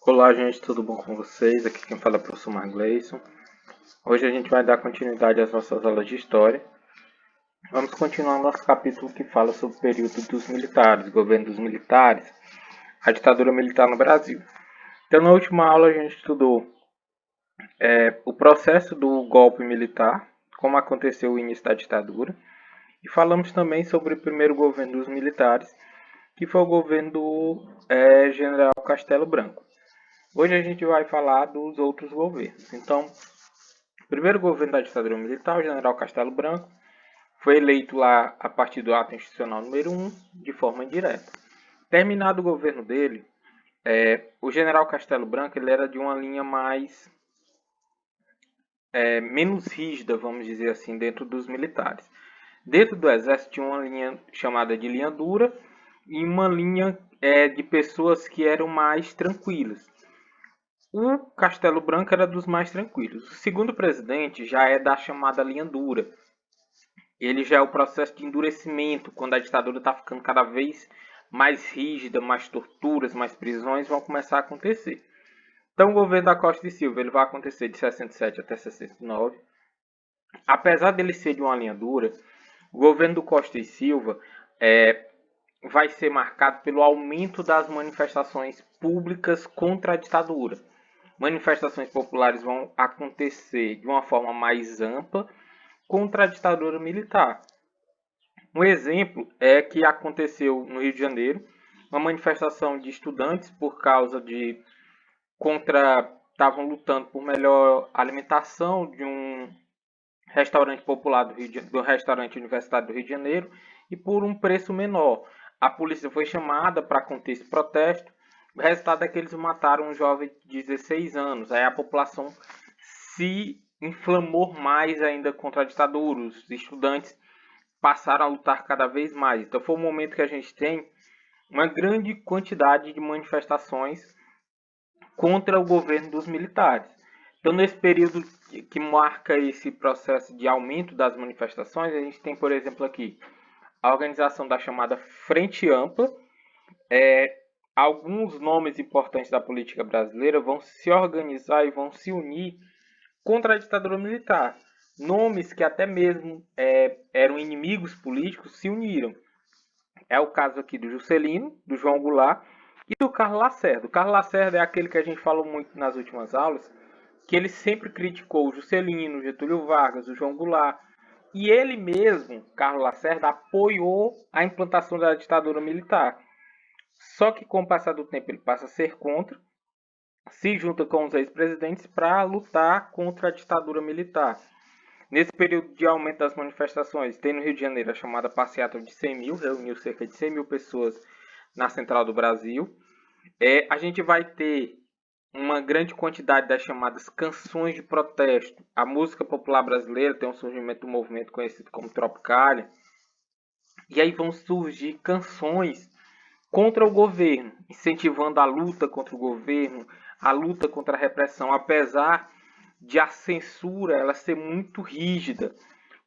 Olá, gente, tudo bom com vocês? Aqui quem fala é o professor Margleison. Hoje a gente vai dar continuidade às nossas aulas de História. Vamos continuar nosso capítulo que fala sobre o período dos militares, governo dos militares, a ditadura militar no Brasil. Então, na última aula a gente estudou o processo do golpe militar, como aconteceu o início da ditadura, e falamos também sobre o primeiro governo dos militares, que foi o governo do General Castelo Branco. Hoje a gente vai falar dos outros governos. Então, o primeiro governo da ditadura militar, o General Castelo Branco, foi eleito lá a partir do ato institucional número 1, de forma indireta. Terminado o governo dele, o General Castelo Branco ele era de uma linha menos rígida, vamos dizer assim, dentro dos militares. Dentro do exército tinha uma linha chamada de linha dura e uma linha de pessoas que eram mais tranquilas. O Castelo Branco era dos mais tranquilos. O segundo presidente já é da chamada linha dura. Ele já é o processo de endurecimento, quando a ditadura está ficando cada vez mais rígida, mais torturas, mais prisões vão começar a acontecer. Então o governo da Costa e Silva ele vai acontecer de 67 até 69. Apesar dele ser de uma linha dura, o governo do Costa e Silva vai ser marcado pelo aumento das manifestações públicas contra a ditadura. Manifestações populares vão acontecer de uma forma mais ampla contra a ditadura militar. Um exemplo é que aconteceu no Rio de Janeiro uma manifestação de estudantes por causa de estavam lutando por melhor alimentação de um restaurante popular do restaurante universitário do Rio de Janeiro e por um preço menor. A polícia foi chamada para conter esse protesto. O resultado é que eles mataram um jovem de 16 anos. Aí a população se inflamou mais ainda contra a ditadura. Os estudantes passaram a lutar cada vez mais. Então foi um momento que a gente tem uma grande quantidade de manifestações contra o governo dos militares. Então nesse período que marca esse processo de aumento das manifestações, a gente tem, por exemplo, aqui a organização da chamada Frente Ampla. Alguns nomes importantes da política brasileira vão se organizar e vão se unir contra a ditadura militar. Nomes que até mesmo eram inimigos políticos se uniram. É o caso aqui do Juscelino, do João Goulart e do Carlos Lacerda. O Carlos Lacerda é aquele que a gente falou muito nas últimas aulas, que ele sempre criticou o Juscelino, o Getúlio Vargas, o João Goulart. E ele mesmo, Carlos Lacerda, apoiou a implantação da ditadura militar. Só que com o passar do tempo ele passa a ser contra, se junta com os ex-presidentes para lutar contra a ditadura militar. Nesse período de aumento das manifestações, tem no Rio de Janeiro a chamada passeata de 100 mil, reuniu cerca de 100 mil pessoas na Central do Brasil. A gente vai ter uma grande quantidade das chamadas canções de protesto. A música popular brasileira tem um surgimento do movimento conhecido como Tropicália. E aí vão surgir canções contra o governo, incentivando a luta contra o governo, a luta contra a repressão, apesar de a censura ela ser muito rígida.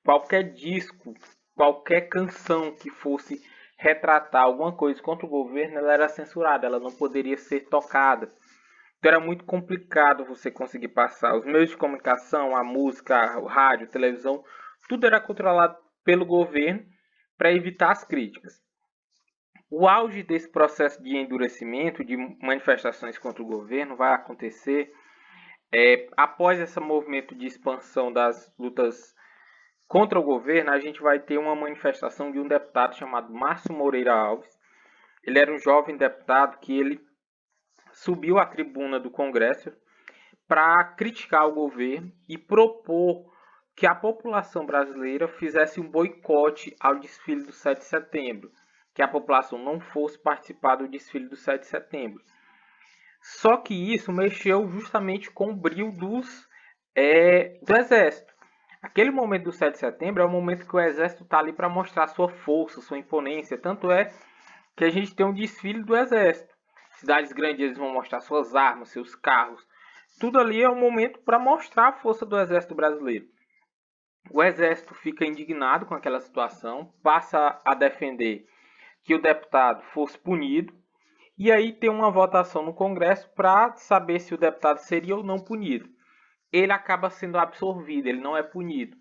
Qualquer disco, qualquer canção que fosse retratar alguma coisa contra o governo, ela era censurada, ela não poderia ser tocada. Então era muito complicado você conseguir passar. Os meios de comunicação, a música, o rádio, a televisão, tudo era controlado pelo governo para evitar as críticas. O auge desse processo de endurecimento, de manifestações contra o governo, vai acontecer após esse movimento de expansão das lutas contra o governo. A gente vai ter uma manifestação de um deputado chamado Márcio Moreira Alves. Ele era um jovem deputado que ele subiu à tribuna do Congresso para criticar o governo e propor que a população brasileira fizesse um boicote ao desfile do 7 de setembro, que a população não fosse participar do desfile do 7 de setembro. Só que isso mexeu justamente com o brio do Exército. Aquele momento do 7 de setembro é o momento que o Exército está ali para mostrar sua força, sua imponência. Tanto é que a gente tem um desfile do Exército. Cidades grandes eles vão mostrar suas armas, seus carros. Tudo ali é um momento para mostrar a força do Exército brasileiro. O Exército fica indignado com aquela situação, passa a defender que o deputado fosse punido. E aí tem uma votação no Congresso para saber se o deputado seria ou não punido. Ele acaba sendo absorvido, ele não é punido.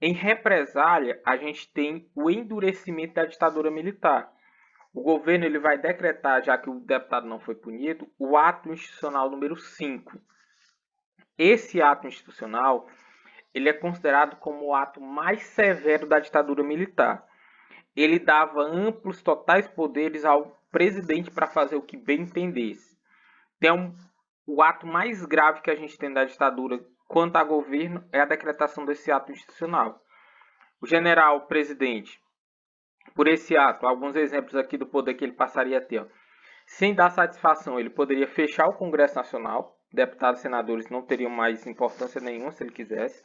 Em represália, a gente tem o endurecimento da ditadura militar. O governo ele vai decretar, já que o deputado não foi punido, o ato institucional número 5. Esse ato institucional ele é considerado como o ato mais severo da ditadura militar. Ele dava amplos, totais poderes ao presidente para fazer o que bem entendesse. Então, o ato mais grave que a gente tem da ditadura quanto a governo é a decretação desse ato institucional. O general presidente, por esse ato, alguns exemplos aqui do poder que ele passaria a ter. Ó. Sem dar satisfação, ele poderia fechar o Congresso Nacional, deputados e senadores não teriam mais importância nenhuma se ele quisesse.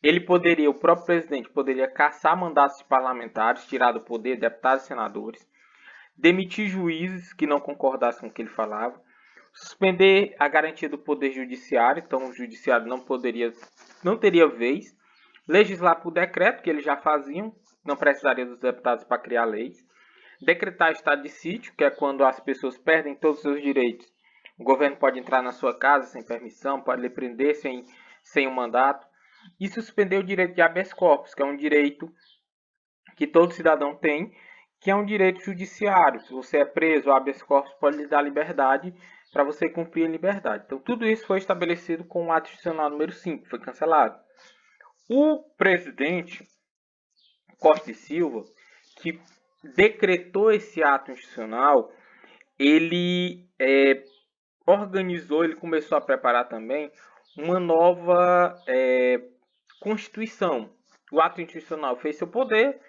Ele poderia, o próprio presidente poderia cassar mandatos de parlamentares, tirar do poder deputados e senadores, demitir juízes que não concordassem com o que ele falava, suspender a garantia do poder judiciário, então o judiciário não teria vez, legislar por decreto, que eles já faziam, não precisaria dos deputados para criar leis, decretar estado de sítio, que é quando as pessoas perdem todos os seus direitos. O governo pode entrar na sua casa sem permissão, pode lhe prender sem um mandato, e suspender o direito de habeas corpus, que é um direito que todo cidadão tem, que é um direito judiciário. Se você é preso, o habeas corpus pode lhe dar liberdade para você cumprir a liberdade. Então, tudo isso foi estabelecido com o ato institucional número 5, foi cancelado. O presidente Costa e Silva, que decretou esse ato institucional, ele organizou, ele começou a preparar também uma nova Constituição. O ato institucional fez seu poder,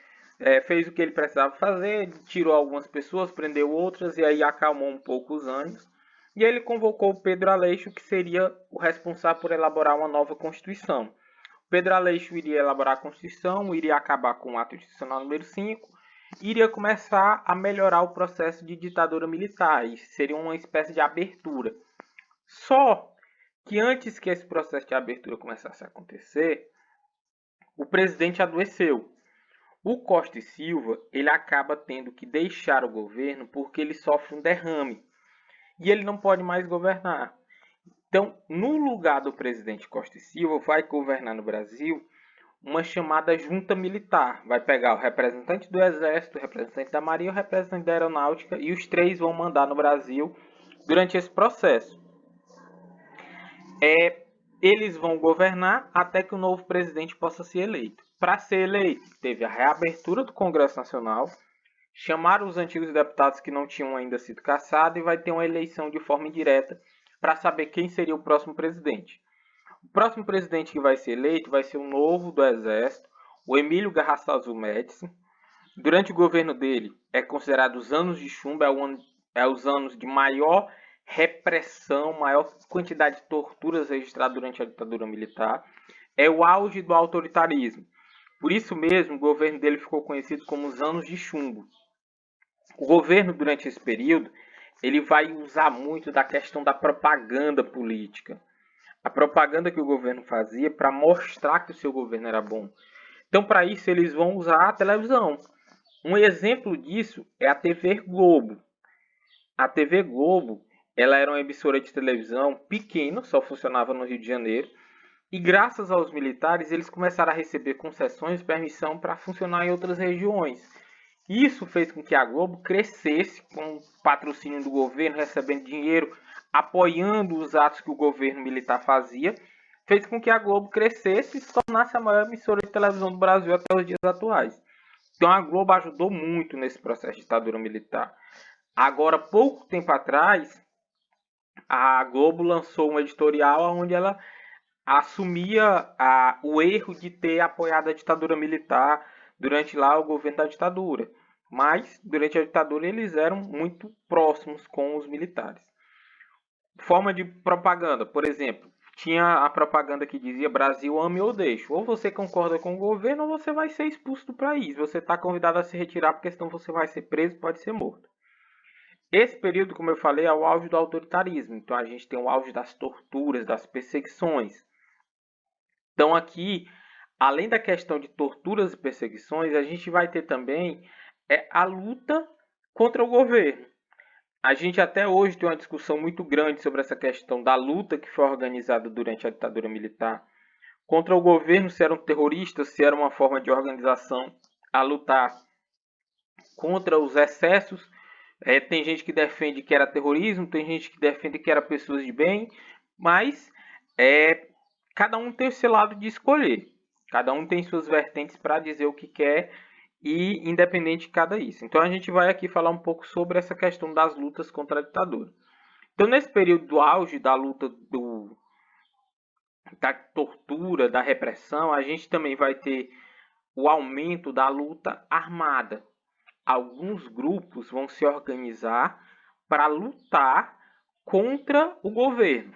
fez o que ele precisava fazer, tirou algumas pessoas, prendeu outras e aí acalmou um pouco os ânimos. E aí ele convocou o Pedro Aleixo, que seria o responsável por elaborar uma nova Constituição. Pedro Aleixo iria elaborar a Constituição, iria acabar com o ato institucional número 5, iria começar a melhorar o processo de ditadura militar, e seria uma espécie de abertura. Só que antes que esse processo de abertura começasse a acontecer, o presidente adoeceu. O Costa e Silva, ele acaba tendo que deixar o governo porque ele sofre um derrame e ele não pode mais governar. Então, no lugar do presidente Costa e Silva, vai governar no Brasil uma chamada junta militar. Vai pegar o representante do Exército, o representante da Marinha, o representante da Aeronáutica e os três vão mandar no Brasil durante esse processo. Eles vão governar até que o novo presidente possa ser eleito. Para ser eleito, teve a reabertura do Congresso Nacional, chamaram os antigos deputados que não tinham ainda sido cassados e vai ter uma eleição de forma indireta para saber quem seria o próximo presidente. O próximo presidente que vai ser eleito vai ser o novo do Exército, o Emílio Garrastazu Médici. Durante o governo dele, é considerado os anos de chumbo, os anos de maior repressão, maior quantidade de torturas registradas durante a ditadura militar. É o auge do autoritarismo. Por isso mesmo, o governo dele ficou conhecido como os anos de chumbo. O governo, durante esse período, ele vai usar muito da questão da propaganda política. A propaganda que o governo fazia para mostrar que o seu governo era bom. Então, para isso, eles vão usar a televisão. Um exemplo disso é a TV Globo. A TV Globo, ela era uma emissora de televisão pequena, só funcionava no Rio de Janeiro. E graças aos militares, eles começaram a receber concessões e permissão para funcionar em outras regiões. Isso fez com que a Globo crescesse com o patrocínio do governo, recebendo dinheiro, apoiando os atos que o governo militar fazia, fez com que a Globo crescesse e se tornasse a maior emissora de televisão do Brasil até os dias atuais. Então a Globo ajudou muito nesse processo de ditadura militar. Agora, pouco tempo atrás, a Globo lançou um editorial onde ela assumia o erro de ter apoiado a ditadura militar durante lá o governo da ditadura. Mas, durante a ditadura, eles eram muito próximos com os militares. Forma de propaganda, por exemplo, tinha a propaganda que dizia Brasil ame ou deixe. Ou você concorda com o governo ou você vai ser expulso do país. Você está convidado a se retirar porque senão você vai ser preso, pode ser morto. Esse período, como eu falei, é o auge do autoritarismo. Então a gente tem o auge das torturas, das perseguições. Então aqui, além da questão de torturas e perseguições, a gente vai ter também a luta contra o governo. A gente até hoje tem uma discussão muito grande sobre essa questão da luta que foi organizada durante a ditadura militar contra o governo, se eram terroristas, se era uma forma de organização a lutar contra os excessos. Tem gente que defende que era terrorismo, tem gente que defende que era pessoas de bem, mas é, cada um tem o seu lado de escolher. Cada um tem suas vertentes para dizer o que quer e independente de cada isso. Então a gente vai aqui falar um pouco sobre essa questão das lutas contra a ditadura. Então nesse período do auge da luta da tortura, da repressão, a gente também vai ter o aumento da luta armada. Alguns grupos vão se organizar para lutar contra o governo.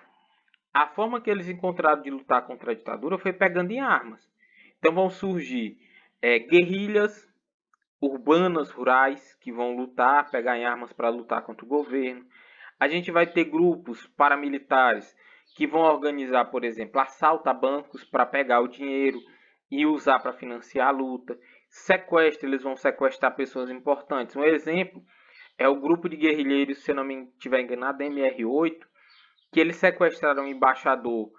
A forma que eles encontraram de lutar contra a ditadura foi pegando em armas. Então vão surgir guerrilhas urbanas, rurais, que vão lutar, pegar em armas para lutar contra o governo. A gente vai ter grupos paramilitares que vão organizar, por exemplo, assalto a bancos para pegar o dinheiro e usar para financiar a luta. Sequestro, eles vão sequestrar pessoas importantes. Um exemplo é o grupo de guerrilheiros, se eu não me estiver enganado, MR8, que eles sequestraram o embaixador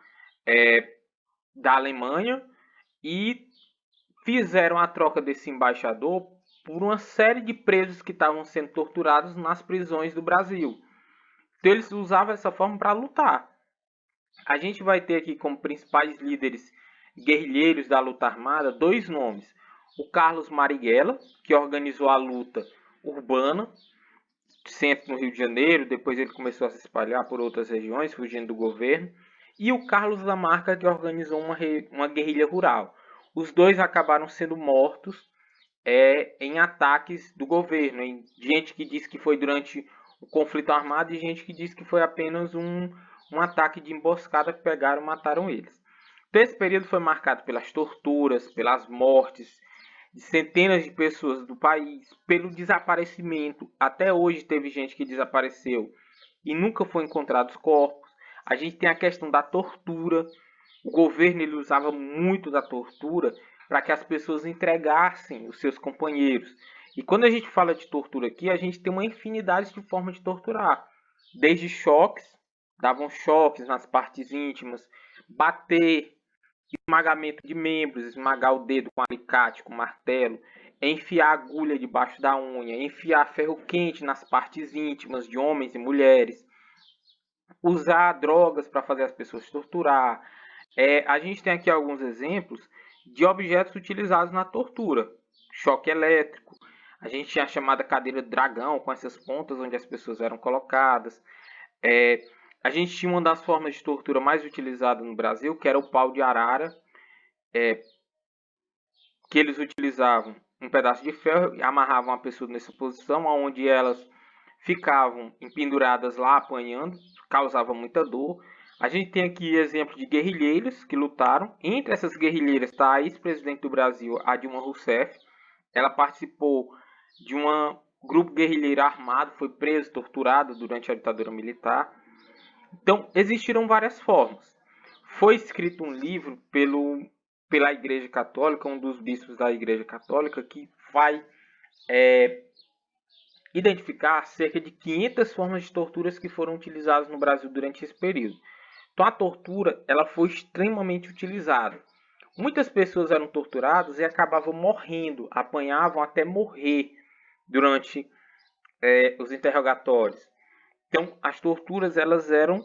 da Alemanha e fizeram a troca desse embaixador por uma série de presos que estavam sendo torturados nas prisões do Brasil. Então eles usavam essa forma para lutar. A gente vai ter aqui como principais líderes guerrilheiros da luta armada dois nomes. O Carlos Marighella, que organizou a luta urbana, sempre no Rio de Janeiro, depois ele começou a se espalhar por outras regiões, fugindo do governo. E o Carlos Lamarca, que organizou uma guerrilha rural. Os dois acabaram sendo mortos em ataques do governo. Em gente que diz que foi durante o conflito armado e gente que diz que foi apenas um ataque de emboscada que pegaram e mataram eles. Então, esse período foi marcado pelas torturas, pelas mortes de centenas de pessoas do país, pelo desaparecimento. Até hoje teve gente que desapareceu e nunca foi encontrado os corpos. A gente tem a questão da tortura. O governo ele usava muito da tortura para que as pessoas entregassem os seus companheiros. E quando a gente fala de tortura aqui, a gente tem uma infinidade de formas de torturar. Desde choques, davam choques nas partes íntimas, bater, esmagamento de membros, esmagar o dedo com alicate, com martelo, enfiar agulha debaixo da unha, enfiar ferro quente nas partes íntimas de homens e mulheres, usar drogas para fazer as pessoas torturar. A gente tem aqui alguns exemplos de objetos utilizados na tortura. Choque elétrico. A gente tinha a chamada cadeira de dragão, com essas pontas onde as pessoas eram colocadas. A gente tinha uma das formas de tortura mais utilizadas no Brasil, que era o pau de arara, que eles utilizavam um pedaço de ferro e amarravam a pessoa nessa posição, onde elas ficavam empenduradas lá apanhando, causava muita dor. A gente tem aqui exemplo de guerrilheiros que lutaram. Entre essas guerrilheiras está a ex-presidente do Brasil, a Dilma Rousseff. Ela participou de um grupo guerrilheiro armado, foi preso, torturado durante a ditadura militar. Então, existiram várias formas. Foi escrito um livro pela Igreja Católica, um dos bispos da Igreja Católica, que vai identificar cerca de 500 formas de torturas que foram utilizadas no Brasil durante esse período. Então a tortura ela foi extremamente utilizada. Muitas pessoas eram torturadas e acabavam morrendo, apanhavam até morrer durante os interrogatórios. Então as torturas elas eram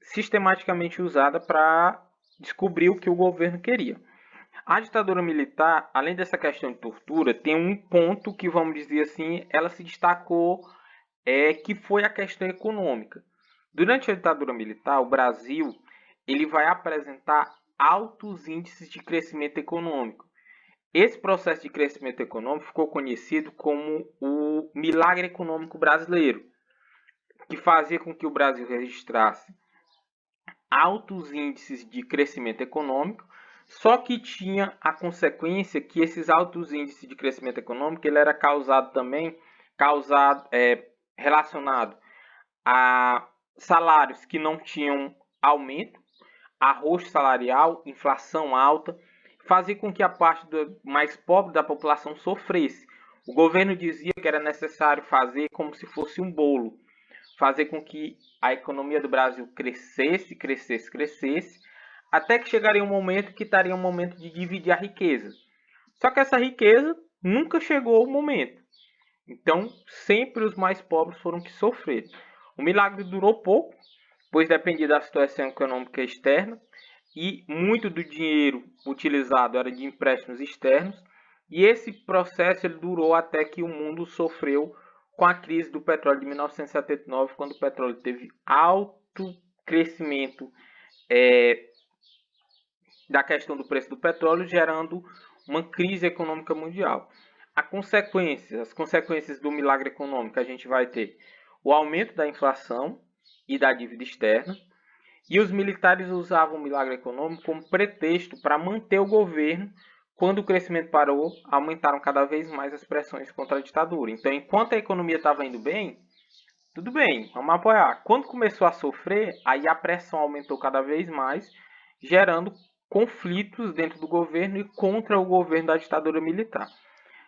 sistematicamente usadas para descobrir o que o governo queria. A ditadura militar, além dessa questão de tortura, tem um ponto que, vamos dizer assim, ela se destacou, que foi a questão econômica. Durante a ditadura militar, o Brasil ele vai apresentar altos índices de crescimento econômico. Esse processo de crescimento econômico ficou conhecido como o milagre econômico brasileiro, que fazia com que o Brasil registrasse altos índices de crescimento econômico, só que tinha a consequência que esses altos índices de crescimento econômico ele era relacionado a salários que não tinham aumento, arroxo salarial, inflação alta, fazia com que a parte mais pobre da população sofresse. O governo dizia que era necessário fazer como se fosse um bolo. fazer com que a economia do Brasil crescesse, até que chegaria um momento que estaria um momento de dividir a riqueza. Só que essa riqueza nunca chegou ao momento. Então, sempre os mais pobres foram que sofreram. O milagre durou pouco, pois dependia da situação econômica externa, e muito do dinheiro utilizado era de empréstimos externos, e esse processo ele durou até que o mundo sofreu com a crise do petróleo de 1979, quando o petróleo teve alto crescimento da questão do preço do petróleo, gerando uma crise econômica mundial. As consequências do milagre econômico, a gente vai ter o aumento da inflação e da dívida externa, e os militares usavam o milagre econômico como pretexto para manter o governo. Quando o crescimento parou, aumentaram cada vez mais as pressões contra a ditadura. Então, enquanto a economia estava indo bem, tudo bem, vamos apoiar. Quando começou a sofrer, aí a pressão aumentou cada vez mais, gerando conflitos dentro do governo e contra o governo da ditadura militar.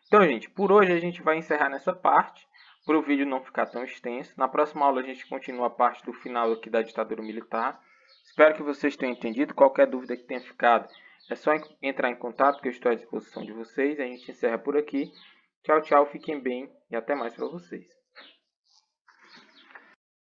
Então, gente, por hoje a gente vai encerrar nessa parte, para o vídeo não ficar tão extenso. Na próxima aula a gente continua a parte do final aqui da ditadura militar. Espero que vocês tenham entendido. Qualquer dúvida que tenha ficado, é só entrar em contato, que eu estou à disposição de vocês. A gente encerra por aqui. Tchau, tchau, fiquem bem e até mais para vocês.